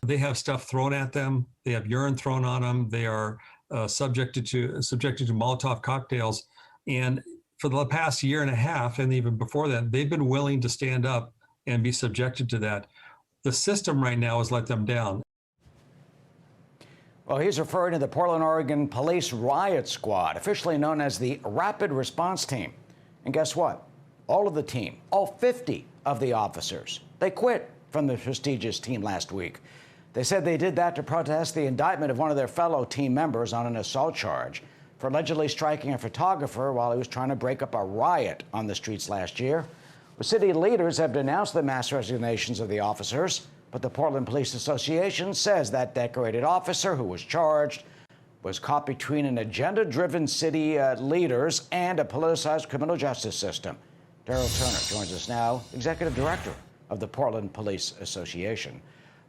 They have stuff thrown at them. They have urine thrown on them. They are subjected to Molotov cocktails. And for the past year and a half, and even before that, they've been willing to stand up and be subjected to that. The system right now has let them down. Well, he's referring to the Portland, Oregon Police Riot Squad, officially known as the Rapid Response Team. And guess what? All of the team, all 50 of the officers, they quit from the prestigious team last week. They said they did that to protest the indictment of one of their fellow team members on an assault charge for allegedly striking a photographer while he was trying to break up a riot on the streets last year. The city leaders have denounced the mass resignations of the officers, but the Portland Police Association says that decorated officer who was charged was caught between an agenda-driven city leaders and a politicized criminal justice system. Daryl Turner joins us now, Executive Director of the Portland Police Association.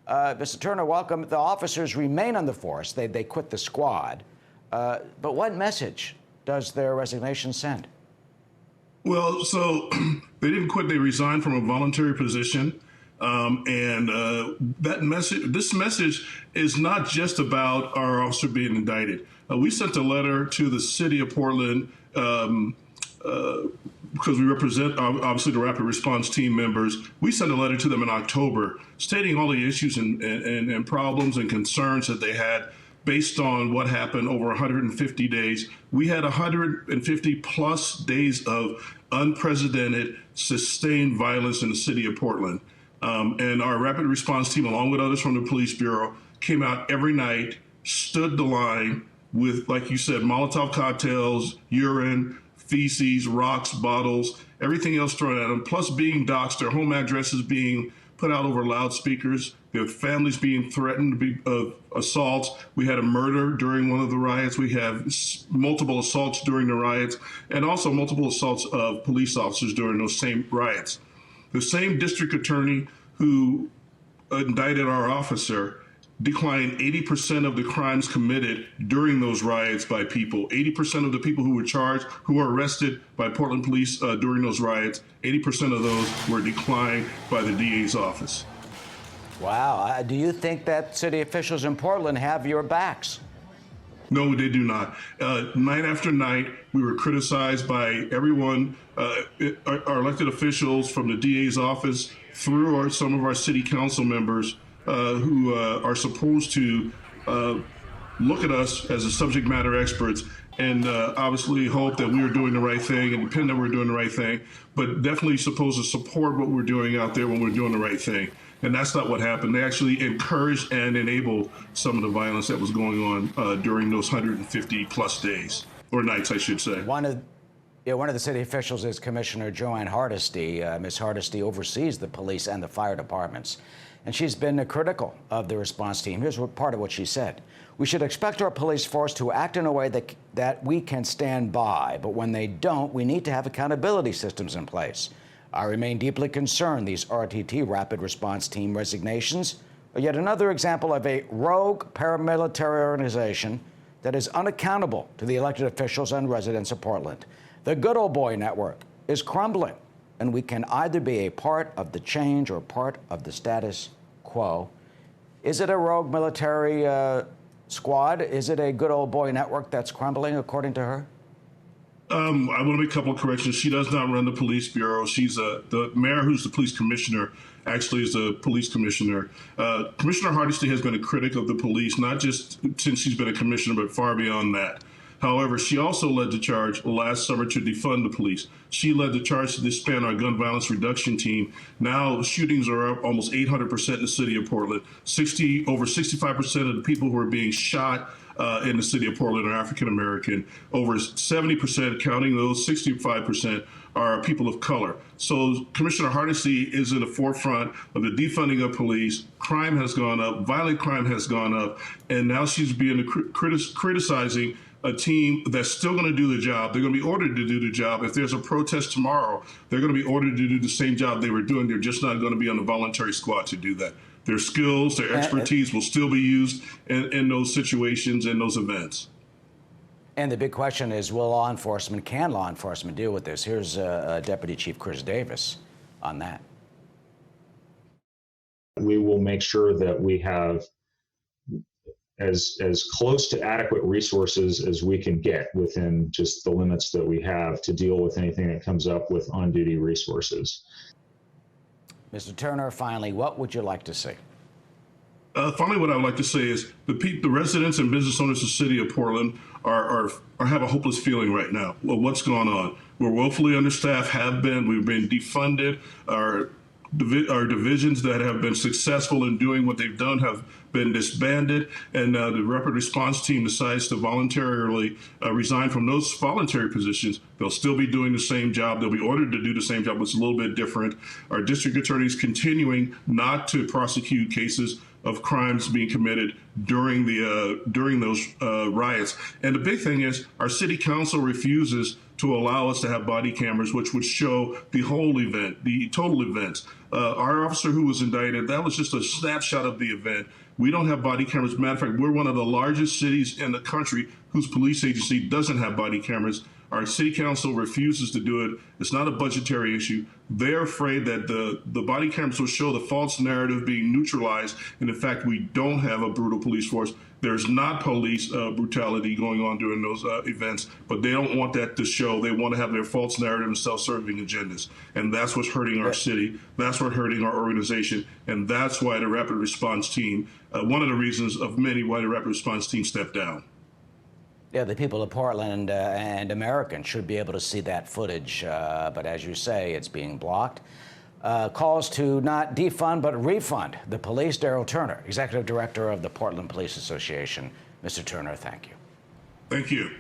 Mr. Turner, welcome. The officers remain on the force. They quit the squad. But what message does their resignation send? Well, so they didn't quit. They resigned from a voluntary position. This message is not just about our officer being indicted. We sent a letter to the city of Portland because we represent, obviously, the Rapid Response Team members. We sent a letter to them in October stating all the issues and problems and concerns that they had based on what happened over 150 days. We had 150 plus days of unprecedented, sustained violence in the city of Portland. And our Rapid Response Team, along with others from the Police Bureau, came out every night, stood the line with, like you said, Molotov cocktails, urine, feces, rocks, bottles, everything else thrown at them, plus being doxxed, their home addresses being put out over loudspeakers, their families being threatened of assaults. We had a murder during one of the riots. We have multiple assaults during the riots, and also multiple assaults of police officers during those same riots. The same district attorney who indicted our officer declined 80% of the crimes committed during those riots by people. 80% of the people who were charged, who were arrested by Portland police during those riots, 80% of those were declined by the DA's office. Wow. Do you think that city officials in Portland have your backs? No, they do not. Night after night, we were criticized by everyone, our elected officials from the DA's office through some of our city council members who are supposed to look at us as a subject matter experts and obviously hope that we are doing the right thing and depend that we're doing the right thing, but definitely supposed to support what we're doing out there when we're doing the right thing. And that's not what happened. They actually encouraged and enabled some of the violence that was going on during those 150 plus days, or nights, I should say. One of the city officials is Commissioner Joanne Hardesty. Ms. Hardesty oversees the police and the fire departments, and she's been critical of the response team. Here's part of what she said. We should expect our police force to act in a way that we can stand by, but when they don't, we need to have accountability systems in place. I remain deeply concerned these RTT Rapid Response Team resignations are yet another example of a rogue paramilitary organization that is unaccountable to the elected officials and residents of Portland. The good old boy network is crumbling, and we can either be a part of the change or part of the status quo. Is it a rogue military squad? Is it a good old boy network that's crumbling, according to her? I want to make a couple of corrections. She does not run the police bureau. She's the mayor, who's the police commissioner, actually is the police commissioner. Commissioner Hardesty has been a critic of the police, not just since she's been a commissioner, but far beyond that. However, she also led the charge last summer to defund the police. She led the charge to disband our gun violence reduction team. Now shootings are up almost 800% in the city of Portland. Over 65% of the people who are being shot in the city of Portland are African American. Over 70%, counting those, 65% are people of color. So Commissioner Hardesty is in the forefront of the defunding of police. Crime has gone up, violent crime has gone up, and now she's being criticizing a team that's still going to do the job. They're going to be ordered to do the job. If there's a protest tomorrow, they're going to be ordered to do the same job they were doing. They're just not going to be on the voluntary squad to do that. Their skills, their expertise will still be used in those situations and those events. And the big question is, can law enforcement deal with this? Here's Deputy Chief Chris Davis on that. we will make sure that we have as close to adequate resources as we can get within just the limits that we have to deal with anything that comes up with on-duty resources. Mr. Turner, finally, what would you like to see? Finally, what I would like to say is the residents and business owners of the city of Portland are have a hopeless feeling right now. Well, what's going on? We're woefully understaffed, we've been defunded. Our divisions that have been successful in doing what they've done have been disbanded, and the rapid response team decides to voluntarily resign from those voluntary positions. They'll still be doing the same job. They'll be ordered to do the same job, but it's a little bit different. Our district attorneys continuing not to prosecute cases of crimes being committed during those riots. And the big thing is our city council refuses to allow us to have body cameras, which would show the whole event, the total events. Our officer who was indicted, that was just a snapshot of the event. We don't have body cameras. Matter of fact, we're one of the largest cities in the country whose police agency doesn't have body cameras. Our city council refuses to do it. It's not a budgetary issue. They're afraid that the body cameras will show the false narrative being neutralized. And in fact, we don't have a brutal police force. There's not police brutality going on during those events, but they don't want that to show. They want to have their false narrative and self-serving agendas. And that's what's hurting our city. That's what's hurting our organization. And that's why the rapid response team, one of the reasons of many why the rapid response team stepped down. Yeah, the people of Portland and Americans should be able to see that footage, but as you say, it's being blocked. Calls to not defund but refund the police. Daryl Turner, Executive Director of the Portland Police Association. Mr. Turner, thank you. Thank you.